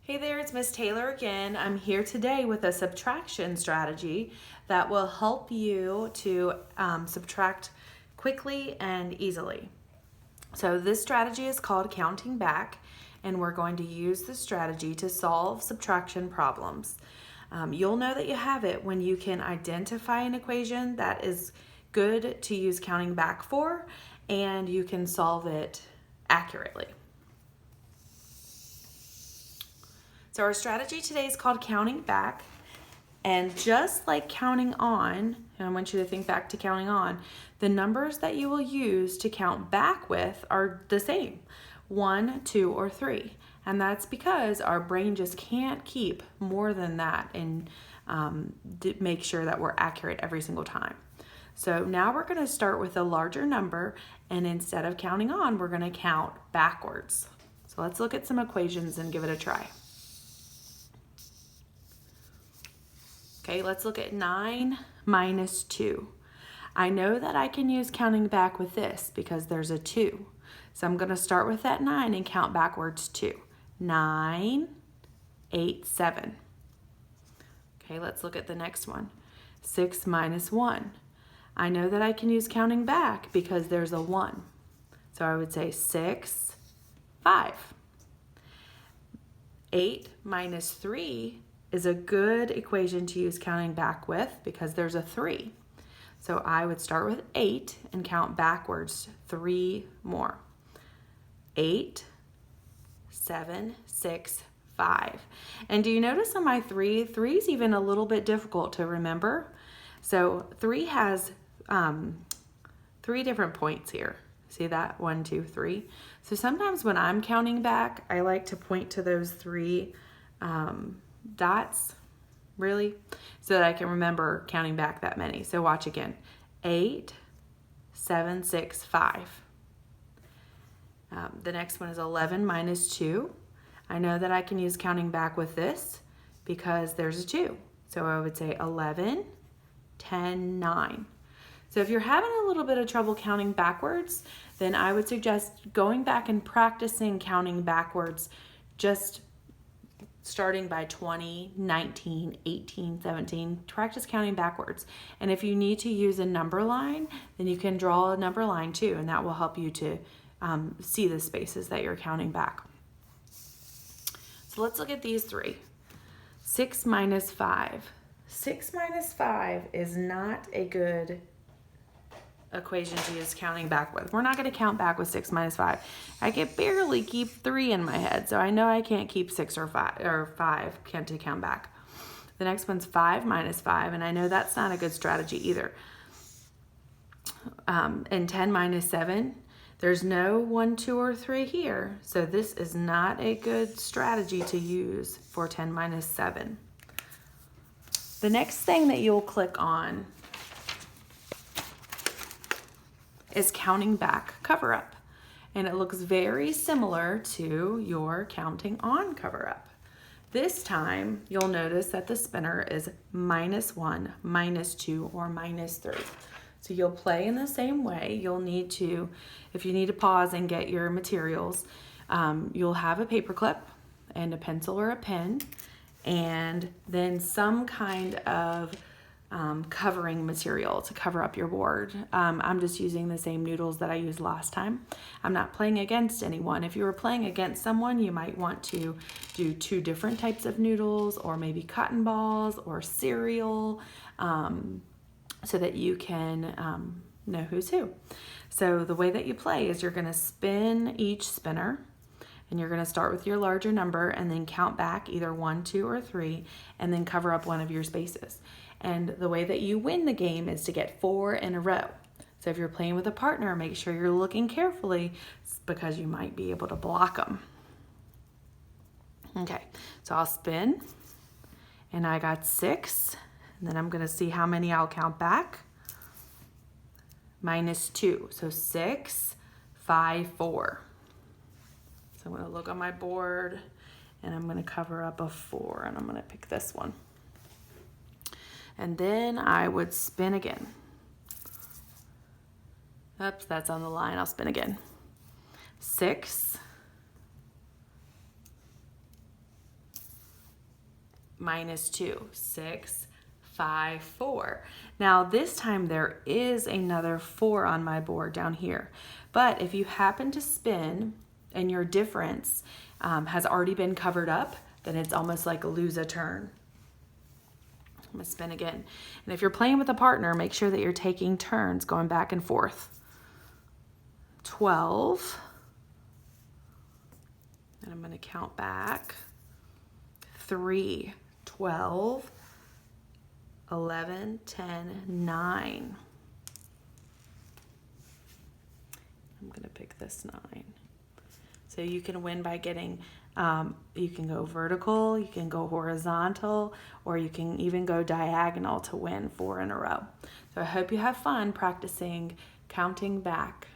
Hey there, it's Miss Taylor again. I'm here today with a subtraction strategy that will help you to subtract quickly and easily. So this strategy is called counting back, and we're going to use the strategy to solve subtraction problems. You'll know that you have it when you can identify an equation that is good to use counting back for, and you can solve it accurately. So our strategy today is called counting back, and just like counting on, and I want you to think back to counting on, the numbers that you will use to count back with are the same, 1, 2, or 3. And that's because our brain just can't keep more than that and make sure that we're accurate every single time. So now we're going to start with a larger number, and instead of counting on, we're going to count backwards. So let's look at some equations and give it a try. Okay, let's look at 9 minus 2. I know that I can use counting back with this because there's a 2. So I'm going to start with that 9 and count backwards 2. 9, 8, 7. Okay, let's look at the next one. 6 minus 1. I know that I can use counting back because there's a 1. So I would say 6, 5. 8 minus 3 is a good equation to use counting back with because there's a 3. So I would start with 8 and count backwards 3 more. 8, 7, 6, 5. And do you notice on my 3 is even a little bit difficult to remember? So 3 has 3 different points here. See that? 1, 2, 3. So sometimes when I'm counting back, I like to point to those 3 dots, really, so that I can remember counting back that many. So watch again. 8, 7, 6, 5. The next one is 11 minus 2. I know that I can use counting back with this because there's a 2. So I would say 11, 10, 9. So if you're having a little bit of trouble counting backwards, then I would suggest going back and practicing counting backwards, just starting by 20, 19, 18, 17, practice counting backwards. And if you need to use a number line, then you can draw a number line too, and that will help you to see the spaces that you're counting back. So let's look at these 3. 6 minus 5. 6 minus 5 is not a good equation to use counting back with. We're not going to count back with 6 minus 5. I can barely keep 3 in my head, so I know I can't keep 6 or 5 to count back. The next one's 5 minus 5, and I know that's not a good strategy either. And 10 minus 7, there's no 1, 2, or 3 here, so this is not a good strategy to use for 10 minus 7. The next thing that you'll click on is counting back cover up, and it looks very similar to your counting on cover up. This time you'll notice that the spinner is minus 1, minus 2, or minus 3. So you'll play in the same way. You'll need to, if you need to pause and get your materials, you'll have a paper clip and a pencil or a pen, and then some kind of covering material to cover up your board. I'm just using the same noodles that I used last time. I'm not playing against anyone. If you were playing against someone, you might want to do 2 different types of noodles, or maybe cotton balls or cereal, so that you can know who's who. So the way that you play is you're going to spin each spinner, and you're going to start with your larger number and then count back either 1, 2, or 3, and then cover up one of your spaces. And the way that you win the game is to get 4 in a row. So if you're playing with a partner, make sure you're looking carefully because you might be able to block them. Okay, so I'll spin, and I got 6, and then I'm going to see how many I'll count back. Minus 2, so 6, 5, 4. So I'm going to look on my board, and I'm going to cover up a 4, and I'm going to pick this one. And then I would spin again. Oops, that's on the line. I'll spin again. 6, minus 2, 6, 5, 4. Now this time there is another 4 on my board down here. But if you happen to spin and your difference has already been covered up, then it's almost like lose a turn. I'm gonna spin again. And if you're playing with a partner, make sure that you're taking turns going back and forth. 12. And I'm gonna count back. 3, 12, 11, 10, 9. I'm gonna pick this 9. So you can win by getting, you can go vertical, you can go horizontal, or you can even go diagonal to win 4 in a row. So I hope you have fun practicing counting back.